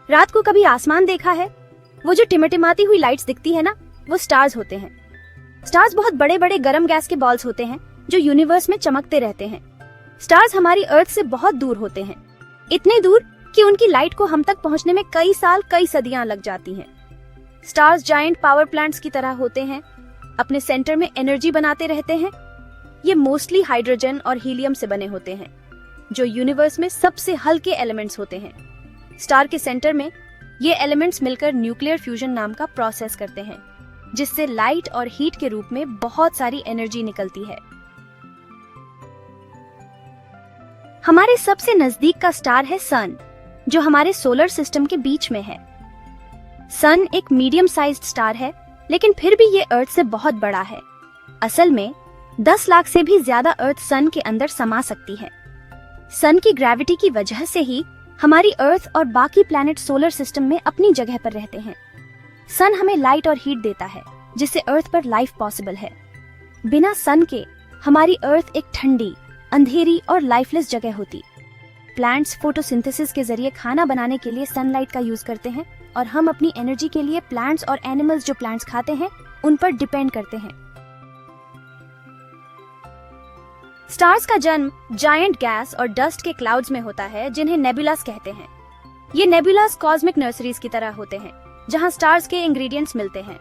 रात को कभी आसमान देखा है? वो जो टिमटिमाती हुई लाइट्स दिखती है ना, वो स्टार्स होते हैं। स्टार्स बहुत बड़े बड़े गर्म गैस के बॉल्स होते हैं जो यूनिवर्स में चमकते रहते हैं। स्टार्स हमारी अर्थ से बहुत दूर होते हैं, इतने दूर कि उनकी लाइट को हम तक पहुंचने में कई साल, कई सदियां लग जाती हैं। स्टार्स जायंट पावर प्लांट्स की तरह होते हैं, अपने सेंटर में एनर्जी बनाते रहते हैं। ये मोस्टली हाइड्रोजन और हीलियम से बने होते हैं, जो यूनिवर्स में सबसे हल्के एलिमेंट्स होते हैं। स्टार के सेंटर में ये एलिमेंट्स मिलकर न्यूक्लियर फ्यूजन नाम का प्रोसेस करते हैं, जिससे लाइट और हीट के रूप में बहुत सारी एनर्जी निकलती है। हमारे सबसे नजदीक का स्टार है सन, जो हमारे सोलर सिस्टम के बीच में है। सन एक मीडियम साइज्ड स्टार है, लेकिन फिर भी ये अर्थ से बहुत बड़ा है। असल में 10 लाख से भी ज्यादा अर्थ सन के अंदर समा सकती है। सन की ग्रेविटी की वजह से ही हमारी अर्थ और बाकी प्लैनेट सोलर सिस्टम में अपनी जगह पर रहते हैं। सन हमें लाइट और हीट देता है, जिससे अर्थ पर लाइफ पॉसिबल है। बिना सन के हमारी अर्थ एक ठंडी, अंधेरी और लाइफलेस जगह होती। प्लांट्स फोटोसिंथेसिस के जरिए खाना बनाने के लिए सनलाइट का यूज करते हैं, और हम अपनी एनर्जी के लिए प्लांट्स और एनिमल्स जो प्लांट्स खाते हैं उन पर डिपेंड करते हैं। स्टार्स का जन्म जायंट गैस और डस्ट के क्लाउड्स में होता है, जिन्हें नेबुलास कहते हैं। ये नेबुलास कॉस्मिक नर्सरीज की तरह होते हैं, जहां स्टार्स के इंग्रेडिएंट्स मिलते हैं।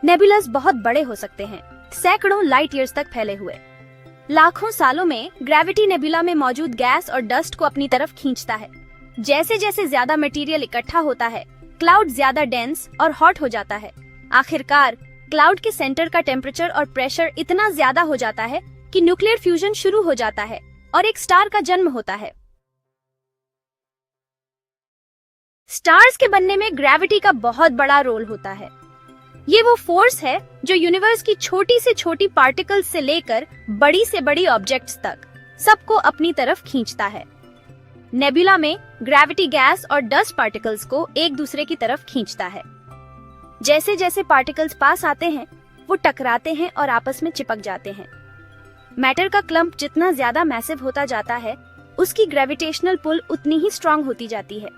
नेबुलास बहुत बड़े हो सकते हैं, सैकड़ों लाइट ईयर्स तक फैले हुए। लाखों सालों में ग्रेविटी नेबुला में मौजूद गैस और डस्ट को अपनी तरफ खींचता है। जैसे जैसे ज्यादा मटेरियल इकट्ठा होता है, क्लाउड ज्यादा डेंस और हॉट हो जाता है। आखिरकार क्लाउड के सेंटर का टेम्परेचर और प्रेशर इतना ज्यादा हो जाता है कि न्यूक्लियर फ्यूजन शुरू हो जाता है और एक स्टार का जन्म होता है। स्टार्स के बनने में ग्रेविटी का बहुत बड़ा रोल होता है। ये वो फोर्स है जो यूनिवर्स की छोटी से छोटी पार्टिकल्स से लेकर बड़ी से बड़ी ऑब्जेक्ट्स तक सबको अपनी तरफ खींचता है। नेबुला में ग्रेविटी गैस और डस्ट पार्टिकल्स को एक दूसरे की तरफ खींचता है। जैसे जैसे पार्टिकल्स पास आते हैं, वो टकराते हैं और आपस में चिपक जाते हैं। मैटर का क्लम्प जितना ज्यादा मैसिव होता जाता है, उसकी ग्रेविटेशनल पुल उतनी ही स्ट्रांग होती जाती है।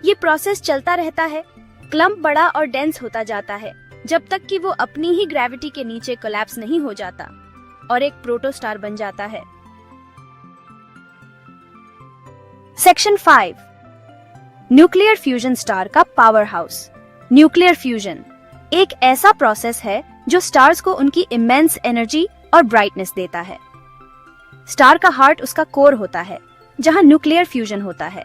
ये प्रोसेस चलता रहता है। क्लम्प बड़ा और डेंस होता जाता है, जब तक कि वो अपनी ही ग्रेविटी के नीचे कोलैप्स नहीं हो जाता और एक प्रोटोस्टार बन जाता है। सेक्शन 5, न्यूक्लियर फ्यूजन स्टार का पावर हाउस। न्यूक्लियर फ्यूजन एक ऐसा प्रोसेस है जो स्टार्स को उनकी इमेंस एनर्जी और ब्राइटनेस देता है। स्टार का हार्ट उसका कोर होता है, जहां न्यूक्लियर फ्यूजन होता है।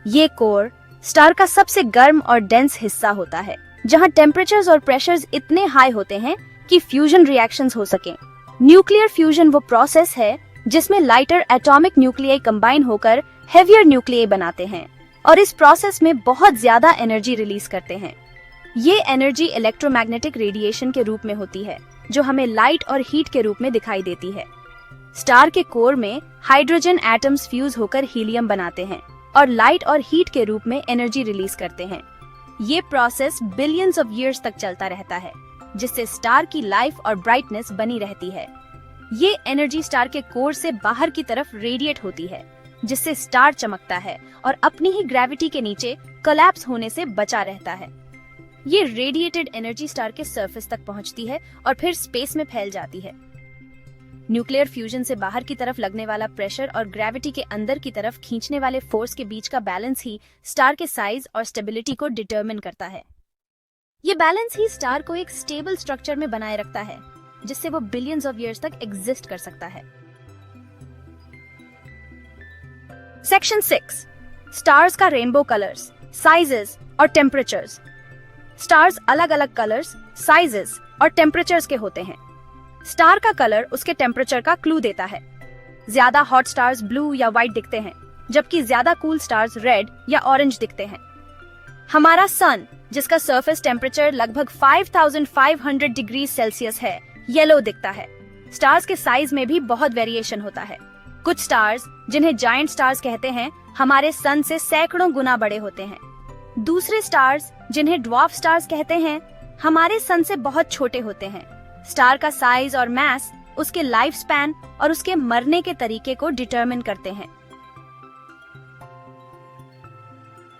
ये कोर स्टार का सबसे गर्म और डेंस हिस्सा होता है, जहां टेम्परेचर्स और प्रेशर्स इतने हाई होते हैं कि फ्यूजन रिएक्शंस हो सकें। न्यूक्लियर फ्यूजन वो प्रोसेस है जिसमें लाइटर एटॉमिक न्यूक्लियाई कंबाइन होकर हेवियर न्यूक्लियाई बनाते हैं और इस प्रोसेस में बहुत ज्यादा एनर्जी रिलीज करते हैं। ये एनर्जी इलेक्ट्रोमैग्नेटिक रेडिएशन के रूप में होती है, जो हमें लाइट और हीट के रूप में दिखाई देती है। स्टार के कोर में हाइड्रोजन एटम्स फ्यूज होकर हीलियम बनाते हैं और लाइट और हीट के रूप में एनर्जी रिलीज करते हैं। ये प्रोसेस बिलियंस ऑफ ईयर्स तक चलता रहता है, जिससे स्टार की लाइफ और ब्राइटनेस बनी रहती है। ये एनर्जी स्टार के कोर से बाहर की तरफ रेडिएट होती है, जिससे स्टार चमकता है और अपनी ही ग्रेविटी के नीचे कोलैप्स होने से बचा रहता है। ये रेडिएटेड एनर्जी स्टार के सरफेस तक पहुंचती है और फिर स्पेस में फैल जाती है। न्यूक्लियर फ्यूजन से बाहर की तरफ लगने वाला प्रेशर और ग्रेविटी के अंदर की तरफ खींचने वाले फोर्स के बीच का बैलेंस ही स्टार के साइज और स्टेबिलिटी को डिटरमिन करता है। ये बैलेंस ही स्टार को एक स्टेबल स्ट्रक्चर में बनाए रखता है, जिससे वो बिलियंस ऑफ ईयर्स तक एग्जिस्ट कर सकता है। सेक्शन 6, स्टार्स का रेनबो कलर्स, साइजेस और टेम्परेचर्स। स्टार्स अलग अलग कलर्स, साइजेस और टेम्परेचर्स के होते हैं। स्टार का कलर उसके टेम्परेचर का क्लू देता है। ज्यादा हॉट स्टार्स ब्लू या व्हाइट दिखते हैं, जबकि ज्यादा कूल स्टार्स रेड या ऑरेंज दिखते हैं। हमारा सन, जिसका सरफेस टेम्परेचर लगभग 5500 डिग्री सेल्सियस है, येलो दिखता है। स्टार्स के साइज में भी बहुत वेरिएशन होता है। कुछ स्टार्स, जिन्हें जायंट स्टार्स कहते हैं, हमारे सन से सैकड़ों गुना बड़े होते हैं। दूसरे स्टार्स, जिन्हें ड्वार्फ स्टार्स कहते हैं, हमारे सन से बहुत छोटे होते हैं। स्टार का साइज और मास उसके लाइफ स्पैन और उसके मरने के तरीके को डिटरमिन करते हैं।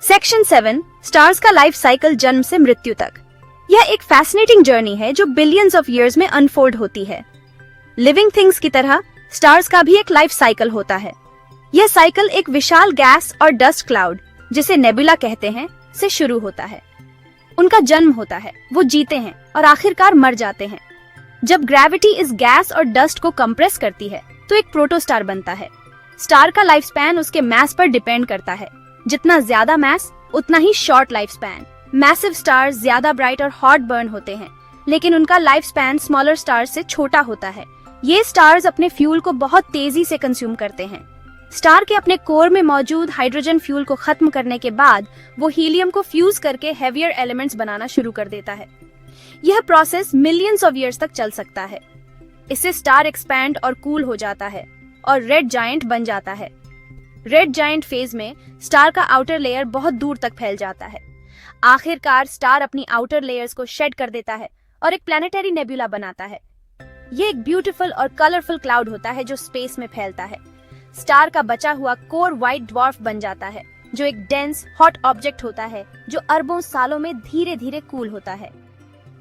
सेक्शन 7, स्टार्स का लाइफ साइकिल जन्म से मृत्यु तक। यह एक फैसिनेटिंग जर्नी है जो बिलियंस ऑफ ईयर्स में अनफोल्ड होती है। लिविंग थिंग्स की तरह स्टार्स का भी एक लाइफ साइकिल होता है। यह साइकिल एक विशाल गैस और डस्ट क्लाउड, जिसे नेबुला कहते हैं, से शुरू होता है। उनका जन्म होता है, वो जीते हैं और आखिरकार मर जाते हैं। जब ग्रेविटी इस गैस और डस्ट को कंप्रेस करती है तो एक प्रोटोस्टार बनता है। स्टार का लाइफ स्पैन उसके मास पर डिपेंड करता है। जितना ज्यादा मास उतना ही short life span. Massive stars ज्यादा ब्राइट और हॉट बर्न होते हैं, लेकिन उनका लाइफ स्पैन स्मॉलर स्टार्स से छोटा होता है। ये स्टार्स अपने फ्यूल को बहुत तेजी से कंज्यूम करते हैं। स्टार के अपने कोर में मौजूद हाइड्रोजन फ्यूल को खत्म करने के बाद वो हीलियम को फ्यूज करके हेवियर एलिमेंट्स बनाना शुरू कर देता है। यह प्रोसेस मिलियंस ऑफ ईयर्स तक चल सकता है। इससे स्टार एक्सपैंड और कूल हो जाता है और रेड जायंट बन जाता है। रेड जायंट फेज में स्टार का आउटर लेयर बहुत दूर तक फैल जाता है। आखिरकार स्टार अपनी आउटर लेयर्स को शेड कर देता है और एक प्लैनेटरी नेबुला बनाता है। यह एक ब्यूटीफुल और कलरफुल क्लाउड होता है जो स्पेस में फैलता है। स्टार का बचा हुआ कोर व्हाइट ड्वार्फ बन जाता है, जो एक डेंस हॉट ऑब्जेक्ट होता है जो अरबों सालों में धीरे धीरे कूल होता है।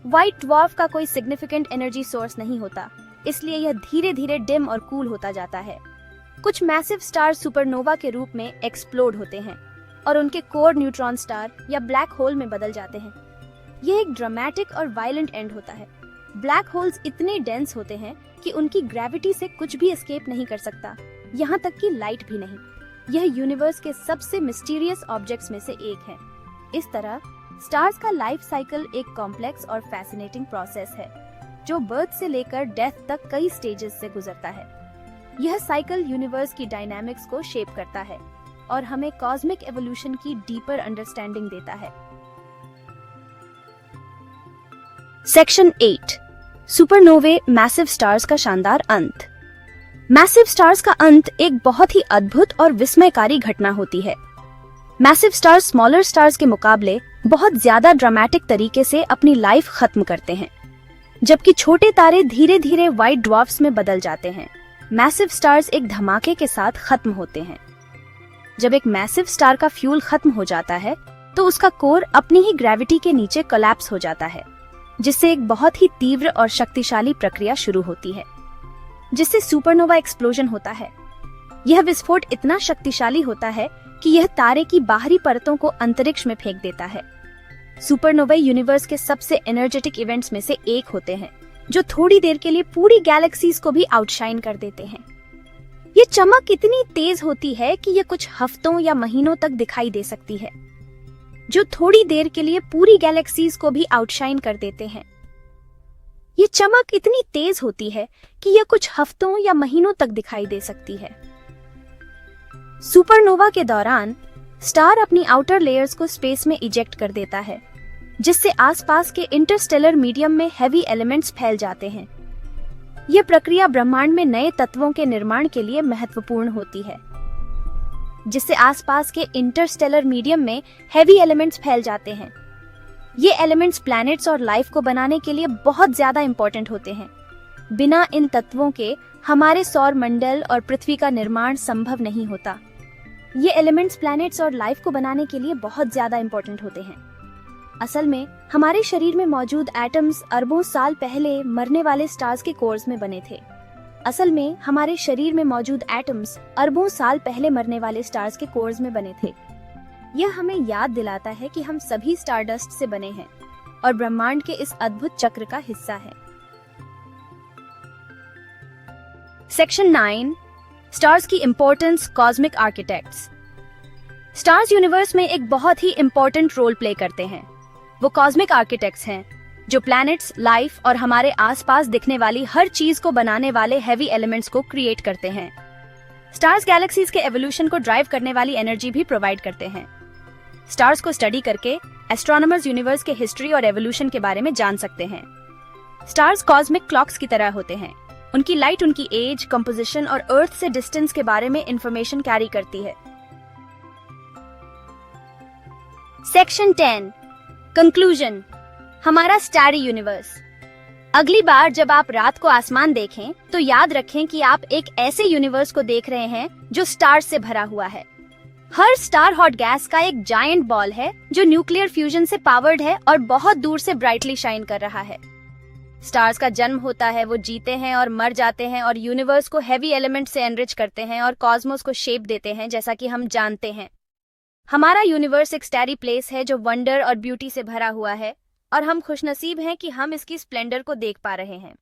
व्हाइट ड्वार्फ का कोई सिग्निफिकेंट एनर्जी सोर्स नहीं होता, इसलिए यह धीरे धीरे डिम और कूल होता जाता है। कुछ मैसिव स्टार सुपरनोवा के रूप में एक्सप्लोड होते हैं और उनके कोर न्यूट्रॉन स्टार या ब्लैक होल में बदल जाते हैं। यह एक ड्रामेटिक और वायलेंट एंड होता है। ब्लैक होल्स इतने डेंस होते हैं कि उनकी ग्रेविटी से कुछ भी एस्केप नहीं कर सकता, यहाँ तक कि लाइट भी नहीं। यह यूनिवर्स के सबसे मिस्टीरियस ऑब्जेक्ट्स में से एक है। इस तरह स्टार्स का लाइफ साइकिल एक कॉम्प्लेक्स और फैसिनेटिंग प्रोसेस है जो बर्थ से लेकर डेथ तक कई स्टेजेस से गुजरता है। यह साइकिल यूनिवर्स की डायनामिक्स को शेप करता है और हमें कॉस्मिक एवोल्यूशन की डीपर अंडरस्टैंडिंग देता है। सेक्शन 8, सुपरनोवे मैसिव स्टार्स का शानदार अंत। मैसिव स्टार्स का अंत एक बहुत ही अद्भुत और विस्मयकारी घटना होती है। मैसिव स्टार्स स्मॉलर स्टार्स के मुकाबले बहुत ज्यादा ड्रामेटिक तरीके से अपनी लाइफ खत्म करते हैं, जबकि छोटे तारे धीरे धीरे व्हाइट ड्वार्फ्स में बदल जाते हैं। मैसिव स्टार्स एक धमाके के साथ खत्म होते हैं। जब एक मैसिव स्टार का फ्यूल खत्म हो जाता है तो उसका कोर अपनी ही ग्रेविटी के नीचे कोलैप्स हो जाता है, जिससे एक बहुत ही तीव्र और शक्तिशाली प्रक्रिया शुरू होती है, जिससे सुपरनोवा एक्सप्लोजन होता है। यह विस्फोट इतना शक्तिशाली होता है कि यह तारे की बाहरी परतों को अंतरिक्ष में फेंक देता है। सुपरनोवा यूनिवर्स के सबसे एनर्जेटिक इवेंट्स में से एक होते हैं, जो थोड़ी देर के लिए पूरी गैलेक्सीज को भी आउटशाइन कर देते हैं। ये चमक इतनी तेज होती है कि यह कुछ हफ्तों या महीनों तक दिखाई दे सकती है, जो थोड़ी देर के लिए पूरी गैलेक्सीज को भी आउटशाइन कर देते हैं। ये चमक इतनी तेज होती है कि यह कुछ हफ्तों या महीनों तक दिखाई दे सकती है। सुपरनोवा के दौरान स्टार अपनी आउटर लेयर्स को स्पेस में इजेक्ट कर देता है, जिससे आसपास के इंटरस्टेलर मीडियम में हैवी एलिमेंट्स फैल जाते हैं। यह प्रक्रिया ब्रह्मांड में नए तत्वों के निर्माण के लिए महत्वपूर्ण होती है, जिससे आसपास के इंटरस्टेलर मीडियम में हैवी एलिमेंट्स फैल जाते हैं। ये एलिमेंट्स प्लैनेट्स और लाइफ को बनाने के लिए बहुत ज्यादा इंपॉर्टेंट होते हैं। बिना इन तत्वों के हमारे सौर मंडल और पृथ्वी का निर्माण संभव नहीं होता। ये एलिमेंट्स प्लैनेट्स और लाइफ को बनाने के लिए बहुत ज्यादा इंपॉर्टेंट होते हैं। असल में हमारे शरीर में मौजूद एटम्स अरबों साल पहले मरने वाले स्टार्स के कोर्स में बने थे। यह हमें याद दिलाता है कि हम सभी स्टारडस्ट से बने हैं और ब्रह्मांड के इस अद्भुत चक्र का हिस्सा है। सेक्शन 9, स्टार्स की importance, cosmic architects. Stars universe में एक बहुत ही इंपॉर्टेंट रोल प्ले करते हैं। वो कॉस्मिक आर्किटेक्ट्स हैं जो प्लैनेट्स, लाइफ और हमारे आसपास दिखने वाली हर चीज को बनाने वाले हैवी एलिमेंट्स को क्रिएट करते हैं। स्टार्स गैलेक्सीज के एवोल्यूशन को ड्राइव करने वाली एनर्जी भी प्रोवाइड करते हैं। स्टार्स को स्टडी करके एस्ट्रोनॉमर्स यूनिवर्स के हिस्ट्री और एवोल्यूशन के बारे में जान सकते हैं। स्टार्स कॉस्मिक क्लॉक्स की तरह होते हैं। उनकी लाइट उनकी एज, कंपोजिशन और अर्थ से डिस्टेंस के बारे में इंफॉर्मेशन कैरी करती है। सेक्शन 10, कंक्लूजन, हमारा स्टारी यूनिवर्स। अगली बार जब आप रात को आसमान देखें तो याद रखें कि आप एक ऐसे यूनिवर्स को देख रहे हैं जो स्टार्स से भरा हुआ है। हर स्टार हॉट गैस का एक जायंट बॉल है जो न्यूक्लियर फ्यूजन से पावर्ड है और बहुत दूर से ब्राइटली शाइन कर रहा है। स्टार्स का जन्म होता है, वो जीते हैं और मर जाते हैं और यूनिवर्स को हेवी एलिमेंट से एनरिच करते हैं और कॉस्मोस को शेप देते हैं जैसा कि हम जानते हैं। हमारा यूनिवर्स एक स्टैरी प्लेस है जो वंडर और ब्यूटी से भरा हुआ है और हम खुशनसीब हैं कि हम इसकी स्प्लेंडर को देख पा रहे हैं।